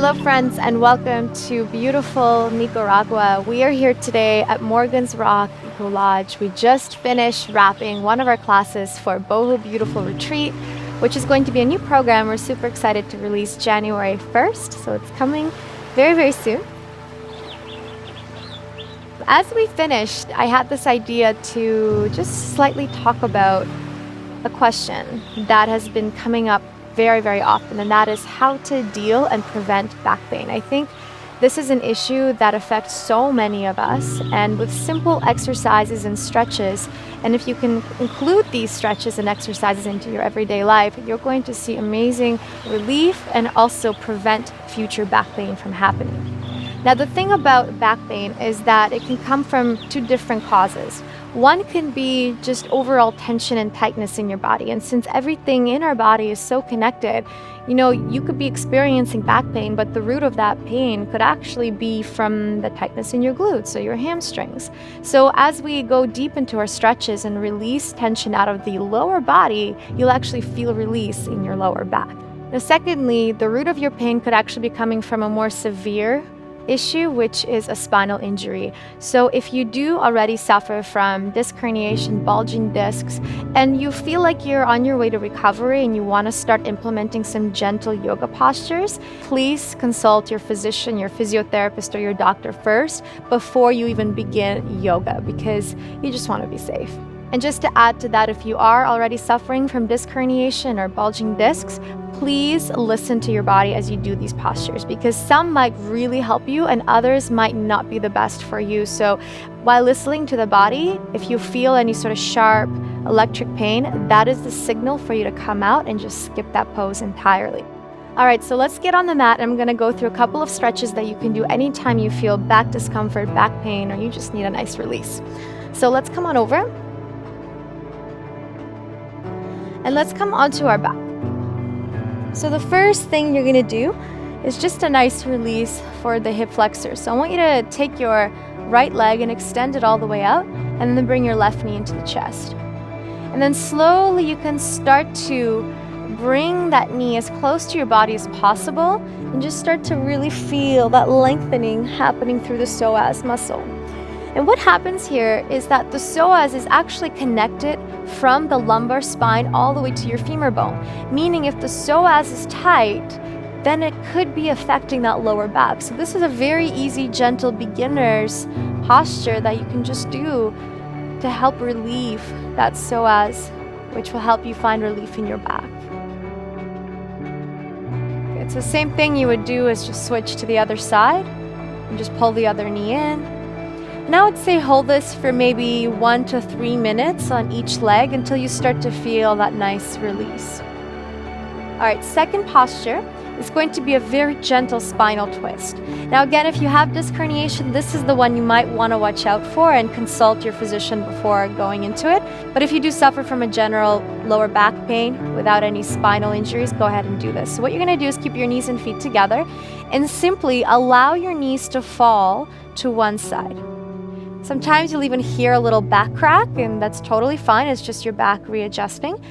Hello friends and welcome to beautiful Nicaragua. We are here today at Morgan's Rock Eco Lodge. We just finished wrapping one of our classes for Boho Beautiful Retreat, which is going to be a new program we're super excited to release January 1st. So it's coming very, very soon. As we finished, I had this idea to just slightly talk about a question that has been coming up very, very often, and that is how to deal and prevent back pain. I think this is an issue that affects so many of us, and with simple exercises and stretches, and if you can include these stretches and exercises into your everyday life, you're going to see amazing relief and also prevent future back pain from happening. Now, the thing about back pain is that it can come from two different causes. One can be just overall tension and tightness in your body. And since everything in our body is so connected, you could be experiencing back pain, but the root of that pain could actually be from the tightness in your glutes or your hamstrings. So as we go deep into our stretches and release tension out of the lower body, you'll actually feel release in your lower back. Now, secondly, the root of your pain could actually be coming from a more severe issue, which is a spinal injury. So if you do already suffer from disc herniation, bulging discs, and you feel like you're on your way to recovery and you want to start implementing some gentle yoga postures, please consult your physician, your physiotherapist, or your doctor first before you even begin yoga, because you just want to be safe. And just to add to that, if you are already suffering from disc herniation or bulging discs, please listen to your body as you do these postures, because some might really help you and others might not be the best for you. So while listening to the body, if you feel any sort of sharp electric pain, that is the signal for you to come out and just skip that pose entirely. All right, so let's get on the mat. I'm going to go through a couple of stretches that you can do anytime you feel back discomfort, back pain, or you just need a nice release. So let's come on over. And let's come onto our back. So the first thing you're going to do is just a nice release for the hip flexors. So I want you to take your right leg and extend it all the way out, and then bring your left knee into the chest. And then slowly you can start to bring that knee as close to your body as possible and just start to really feel that lengthening happening through the psoas muscle. And what happens here is that the psoas is actually connected from the lumbar spine all the way to your femur bone, meaning if the psoas is tight, then it could be affecting that lower back. So this is a very easy, gentle beginner's posture that you can just do to help relieve that psoas, which will help you find relief in your back. It's the same thing you would do as just switch to the other side and just pull the other knee in. Now I'd say hold this for maybe 1 to 3 minutes on each leg until you start to feel that nice release. All right, second posture is going to be a very gentle spinal twist. Now again, if you have disc herniation, this is the one you might want to watch out for and consult your physician before going into it. But if you do suffer from a general lower back pain without any spinal injuries, go ahead and do this. So what you're going to do is keep your knees and feet together and simply allow your knees to fall to one side. Sometimes you'll even hear a little back crack, and that's totally fine. It's just your back readjusting.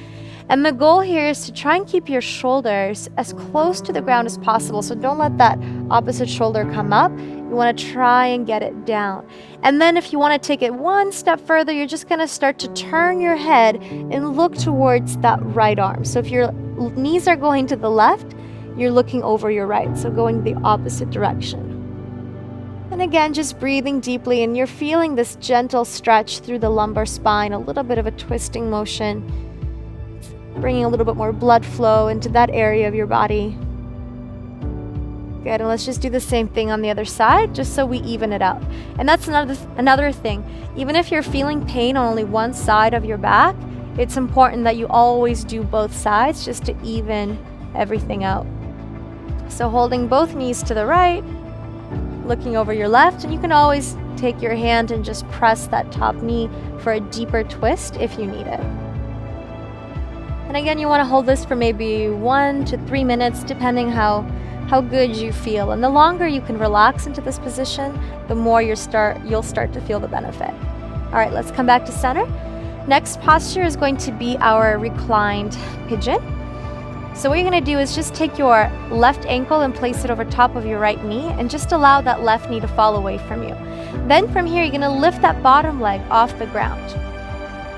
And the goal here is to try and keep your shoulders as close to the ground as possible. So don't let that opposite shoulder come up. You want to try and get it down. And then if you want to take it one step further, you're just going to start to turn your head and look towards that right arm. So if your knees are going to the left, you're looking over your right. So going the opposite direction. And again, just breathing deeply, and you're feeling this gentle stretch through the lumbar spine, a little bit of a twisting motion, bringing a little bit more blood flow into that area of your body. Good, and let's just do the same thing on the other side, just so we even it out. And that's another thing. Even if you're feeling pain on only one side of your back, it's important that you always do both sides just to even everything out. So holding both knees to the right, looking over your left, and you can always take your hand and just press that top knee for a deeper twist if you need it. And again, you want to hold this for maybe 1 to 3 minutes, depending how good you feel. And the longer you can relax into this position, the more you'll start to feel the benefit. All right, let's come back to center. Next posture is going to be our reclined pigeon. So what you're gonna do is just take your left ankle and place it over top of your right knee and just allow that left knee to fall away from you. Then from here, you're gonna lift that bottom leg off the ground.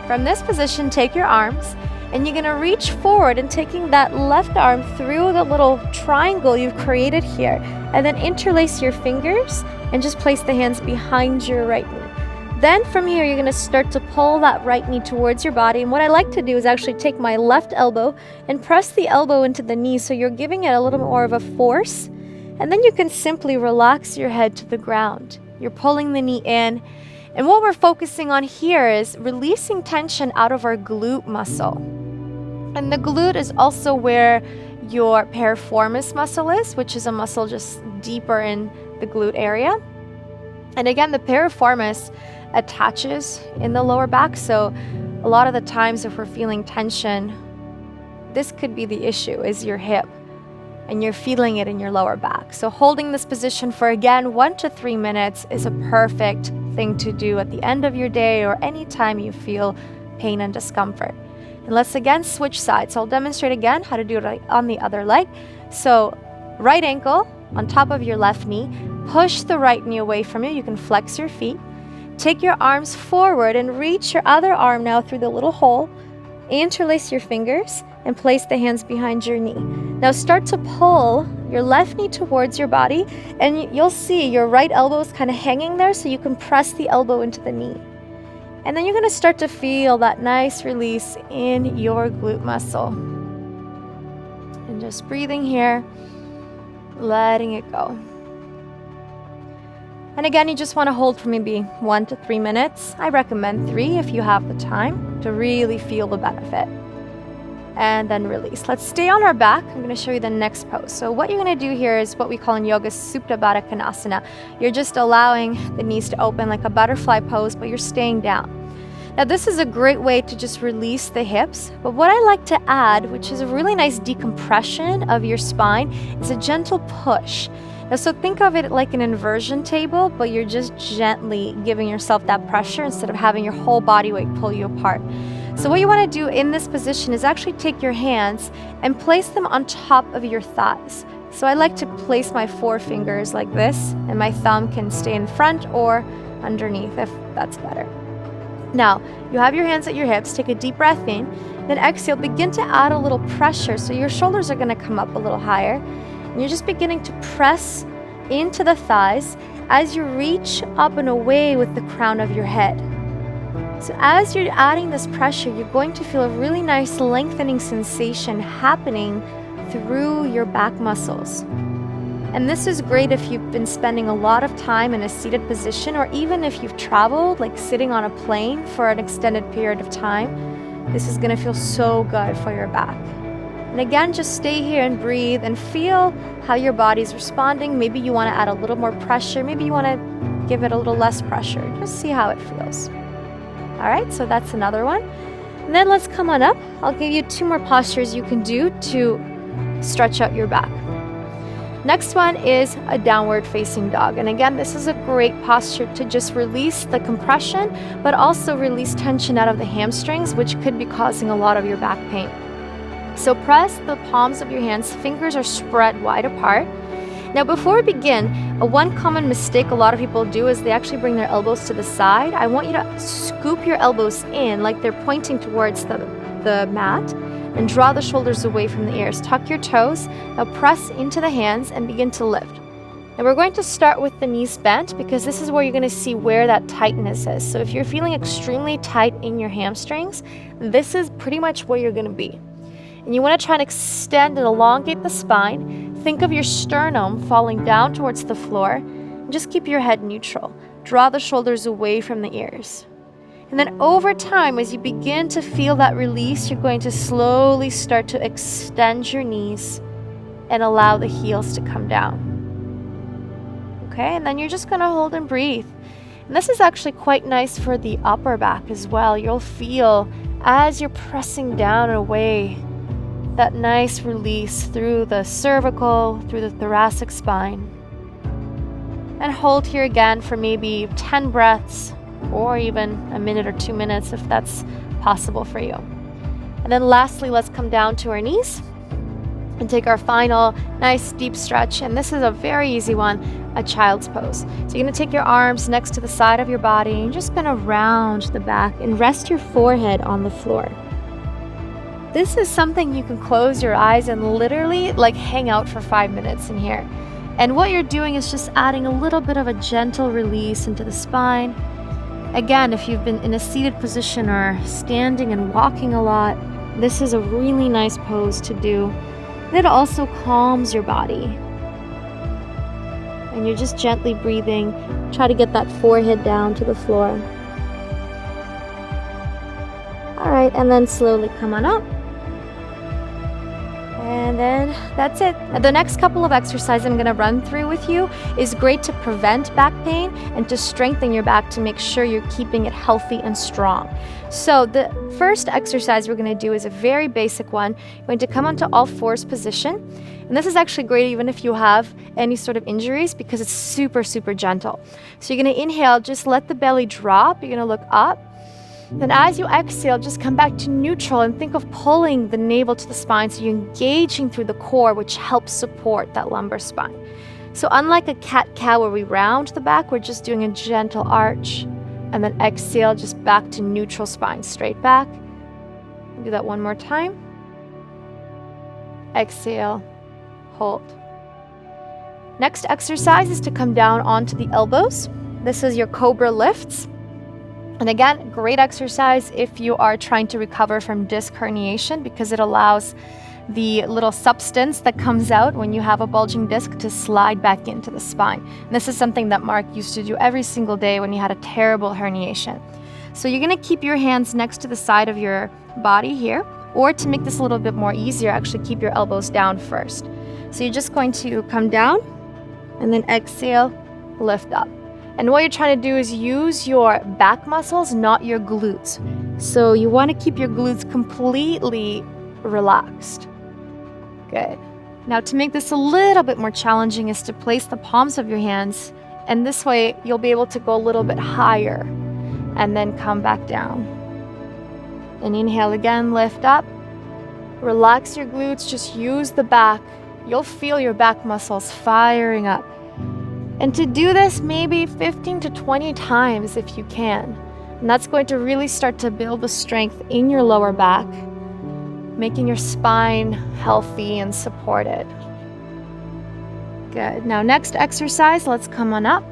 From this position, take your arms and you're gonna reach forward and taking that left arm through the little triangle you've created here, and then interlace your fingers and just place the hands behind your right knee. Then from here, you're gonna start to pull that right knee towards your body. And what I like to do is actually take my left elbow and press the elbow into the knee, so you're giving it a little more of a force. And then you can simply relax your head to the ground. You're pulling the knee in. And what we're focusing on here is releasing tension out of our glute muscle. And the glute is also where your piriformis muscle is, which is a muscle just deeper in the glute area. And again, the piriformis attaches in the lower back, so a lot of the times if we're feeling tension, this could be the issue, is your hip, and you're feeling it in your lower back. So holding this position for, again, 1 to 3 minutes is a perfect thing to do at the end of your day or anytime you feel pain and discomfort. And let's again switch sides. So I'll demonstrate again how to do it on the other leg. So right ankle on top of your left knee, push the right knee away from you. You can flex your feet. Take your arms forward and reach your other arm now through the little hole. Interlace your fingers and place the hands behind your knee. Now start to pull your left knee towards your body, and you'll see your right elbow is kind of hanging there, so you can press the elbow into the knee. And then you're going to start to feel that nice release in your glute muscle. And just breathing here, letting it go. And again, you just want to hold for maybe 1 to 3 minutes. I recommend 3 if you have the time to really feel the benefit. And then release. Let's stay on our back. I'm going to show you the next pose. So what you're going to do here is what we call in yoga Supta Baddha Konasana. You're just allowing the knees to open like a butterfly pose, but you're staying down. Now this is a great way to just release the hips, but what I like to add, which is a really nice decompression of your spine, is a gentle push. Now, so think of it like an inversion table, but you're just gently giving yourself that pressure instead of having your whole body weight pull you apart. So what you want to do in this position is actually take your hands and place them on top of your thighs. So I like to place my forefingers like this, and my thumb can stay in front or underneath if that's better. Now, you have your hands at your hips. Take a deep breath in, then exhale. Begin to add a little pressure. So your shoulders are going to come up a little higher. And you're just beginning to press into the thighs as you reach up and away with the crown of your head. So as you're adding this pressure, you're going to feel a really nice lengthening sensation happening through your back muscles. And this is great if you've been spending a lot of time in a seated position, or even if you've traveled, like sitting on a plane for an extended period of time. This is going to feel so good for your back. And again, just stay here and breathe and feel how your body's responding. Maybe you want to add a little more pressure. Maybe you want to give it a little less pressure. Just see how it feels. All right, so that's another one. And then let's come on up. I'll give you 2 more postures you can do to stretch out your back. Next one is a downward facing dog. And again, this is a great posture to just release the compression, but also release tension out of the hamstrings, which could be causing a lot of your back pain. So press the palms of your hands, fingers are spread wide apart. Now before we begin, one common mistake a lot of people do is they actually bring their elbows to the side. I want you to scoop your elbows in like they're pointing towards the mat, and draw the shoulders away from the ears. Tuck your toes, now press into the hands and begin to lift. Now we're going to start with the knees bent, because this is where you're going to see where that tightness is. So if you're feeling extremely tight in your hamstrings, this is pretty much where you're going to be. And you want to try and extend and elongate the spine. Think of your sternum falling down towards the floor, and just keep your head neutral. Draw the shoulders away from the ears. And then over time, as you begin to feel that release, you're going to slowly start to extend your knees and allow the heels to come down. Okay, and then you're just going to hold and breathe. And this is actually quite nice for the upper back as well. You'll feel as you're pressing down and away that nice release through the cervical, through the thoracic spine. And hold here again for maybe 10 breaths, or even a minute or 2 minutes if that's possible for you. And then lastly, let's come down to our knees. And take our final nice deep stretch, and this is a very easy one, a child's pose. So you're gonna take your arms next to the side of your body, and you're just gonna round the back and rest your forehead on the floor. This is something you can close your eyes and literally like hang out for 5 minutes in here. And what you're doing is just adding a little bit of a gentle release into the spine. Again, if you've been in a seated position or standing and walking a lot, this is a really nice pose to do. It also calms your body. And you're just gently breathing. Try to get that forehead down to the floor. All right, and then slowly come on up. And then that's it. The next couple of exercises I'm gonna run through with you is great to prevent back pain and to strengthen your back to make sure you're keeping it healthy and strong. So the first exercise we're gonna do is a very basic one. You're going to come onto all fours position. And this is actually great even if you have any sort of injuries because it's super, super gentle. So you're gonna inhale, just let the belly drop. You're gonna look up. Then as you exhale, just come back to neutral and think of pulling the navel to the spine so you're engaging through the core, which helps support that lumbar spine. So unlike a cat-cow where we round the back, we're just doing a gentle arch. And then exhale, just back to neutral spine, straight back. Do that one more time. Exhale, hold. Next exercise is to come down onto the elbows. This is your cobra lifts. And again, great exercise if you are trying to recover from disc herniation because it allows the little substance that comes out when you have a bulging disc to slide back into the spine. And this is something that Mark used to do every single day when he had a terrible herniation. So you're gonna keep your hands next to the side of your body here, or to make this a little bit more easier, actually keep your elbows down first. So you're just going to come down and then exhale, lift up. And what you're trying to do is use your back muscles, not your glutes. So you want to keep your glutes completely relaxed. Good. Now to make this a little bit more challenging is to place the palms of your hands, and this way you'll be able to go a little bit higher and then come back down. And inhale again, lift up. Relax your glutes, just use the back. You'll feel your back muscles firing up. And to do this maybe 15 to 20 times if you can. And that's going to really start to build the strength in your lower back, making your spine healthy and supported. Good. Now next exercise, let's come on up.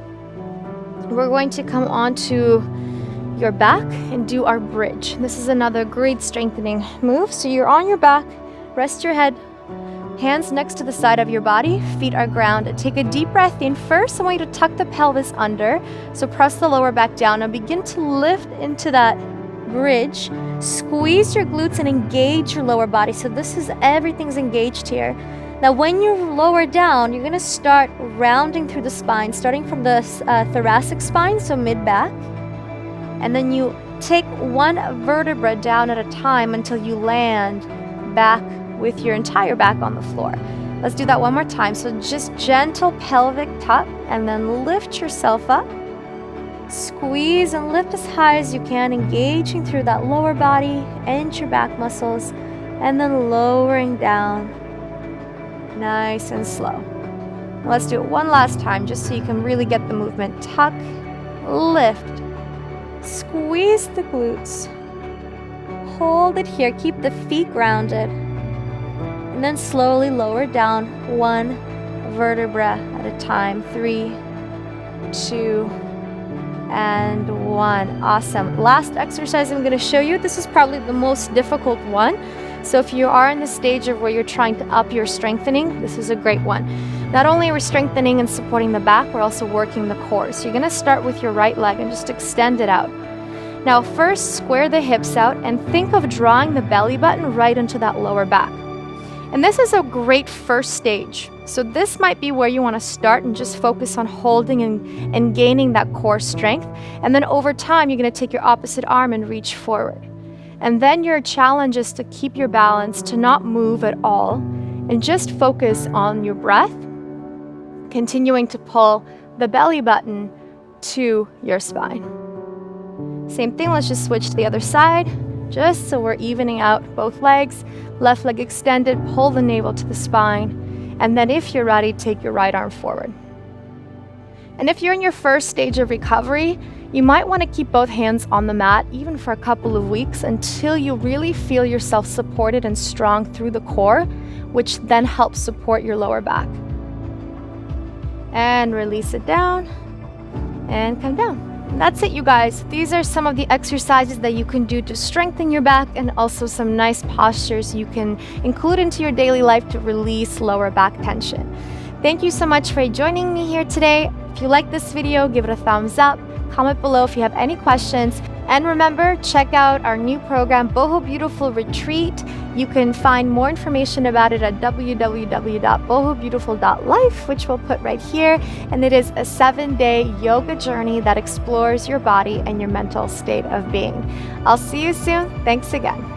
We're going to come onto your back and do our bridge. This is another great strengthening move. So you're on your back, rest your head, hands next to the side of your body, feet are grounded. Take a deep breath in first. I want you to tuck the pelvis under. So press the lower back down and begin to lift into that bridge. Squeeze your glutes and engage your lower body. So this is everything's engaged here. Now when you lower down, you're gonna start rounding through the spine, starting from the thoracic spine, so mid-back. And then you take one vertebra down at a time until you land back with your entire back on the floor. Let's do that one more time. So just gentle pelvic tuck and then lift yourself up. Squeeze and lift as high as you can, engaging through that lower body and your back muscles, and then lowering down nice and slow. Let's do it one last time just so you can really get the movement. Tuck, lift, squeeze the glutes, hold it here, keep the feet grounded. And then slowly lower down one vertebra at a time. 3, 2, and 1. Awesome. Last exercise I'm going to show you. This is probably the most difficult one. So if you are in the stage of where you're trying to up your strengthening, this is a great one. Not only are we strengthening and supporting the back, we're also working the core. So you're going to start with your right leg and just extend it out. Now first, square the hips out and think of drawing the belly button right into that lower back. And this is a great first stage. So this might be where you want to start and just focus on holding and gaining that core strength. And then over time, you're going to take your opposite arm and reach forward. And then your challenge is to keep your balance, to not move at all, and just focus on your breath, continuing to pull the belly button to your spine. Same thing, let's just switch to the other side. just so we're evening out both legs. Left leg extended, pull the navel to the spine. And then if you're ready, take your right arm forward. And if you're in your first stage of recovery, you might want to keep both hands on the mat even for a couple of weeks until you really feel yourself supported and strong through the core, which then helps support your lower back. And release it down and come down. And that's it, you guys. These are some of the exercises that you can do to strengthen your back, and also some nice postures you can include into your daily life to release lower back tension. Thank you so much for joining me here today. If you like this video, give it a thumbs up. Comment below if you have any questions. And remember, check out our new program, Boho Beautiful Retreat. You can find more information about it at www.bohobeautiful.life, which we'll put right here. And it is a 7-day yoga journey that explores your body and your mental state of being. I'll see you soon. Thanks again.